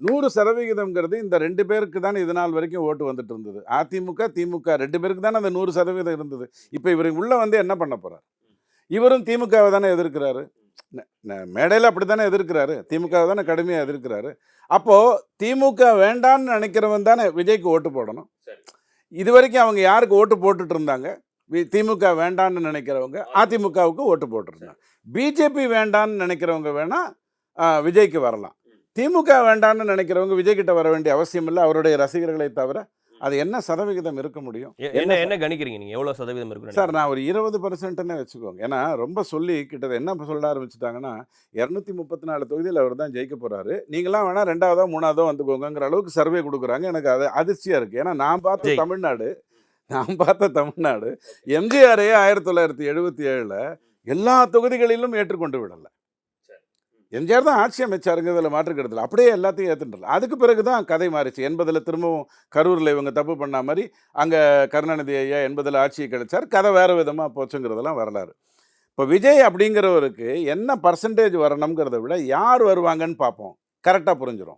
100% இந்த 2 பேருக்கு தானே இது நாள் வரைக்கும் ஓட்டு வந்துட்டு இருந்தது. அதிமுக, திமுக 2 பேருக்கு தானே அந்த 100% இருந்தது. இப்ப இவரு உள்ள வந்து என்ன பண்ண போறார்? இவரும் திமுகவை தானே எதிர்க்கிறாரு. மேடையில அப்படித்தானே எதிர்க்கிறாரு. திமுகவை தானே கடுமையா எதிர்க்கிறாரு. அப்போ திமுக வேண்டான்னு நினைக்கிறவன் தானே விஜய்க்கு ஓட்டு போடணும். இதுவரைக்கும் அவங்க யாருக்கு ஓட்டு போட்டுட்டு இருந்தாங்க? திமுக வேண்டான்னு நினைக்கிறவங்க அதிமுகவுக்கு ஓட்டு போட்டுருந்தாங்க. பிஜேபி வேண்டான்னு நினைக்கிறவங்க வேணா விஜய்க்கு வரலாம். திமுக வேண்டான்னு நினைக்கிறவங்க விஜய் கிட்ட வர வேண்டிய அவசியம் இல்லை. அவருடைய ரசிகர்களை தவிர அது என்ன சதவிகிதம் இருக்க முடியும்? என்ன கணிக்கிறீங்க நீங்க? எவ்வளவு சதவீதம் இருக்கு சார்? நான் ஒரு 20%ன்னு வச்சுக்கோங்க. ஏன்னா ரொம்ப சொல்லி கிட்டத்தட்ட என்ன சொல்ல ஆரம்பிச்சுட்டாங்கன்னா 234 தொகுதியில் அவர் தான் ஜெயிக்க போறாரு. நீங்களாம் வேணா 2வதோ 3வதோ வந்துக்கோங்கிற அளவுக்கு சர்வே கொடுக்குறாங்க. எனக்கு அது அதிர்ச்சியா இருக்கு. ஏன்னா நான் பார்த்த தமிழ்நாடு எம்ஜிஆரே 1977ல் எல்லா தொகுதிகளிலும் ஏற்றுக்கொண்டு விடலை. எம்ஜிஆர் தான் ஆட்சி அமைச்சாருங்கிறதுல மாற்றுக்கிறதுல அப்படியே எல்லாத்தையும் ஏற்றுன்றல. அதுக்கு பிறகு தான் கதை மாறிச்சு. 80ல் திரும்பவும் கரூரில் இவங்க தப்பு பண்ண மாதிரி அங்கே கருணாநிதி ஐயா 80ல் ஆட்சியை கிடைச்சார். கதை வேறு விதமாக போச்சுங்கிறதெல்லாம் வரலாறு. இப்போ விஜய் அப்படிங்கிறவருக்கு என்ன பர்சன்டேஜ் வரணுங்கிறத விட யார் வருவாங்கன்னு பார்ப்போம். கரெக்டாக புரிஞ்சிடும்.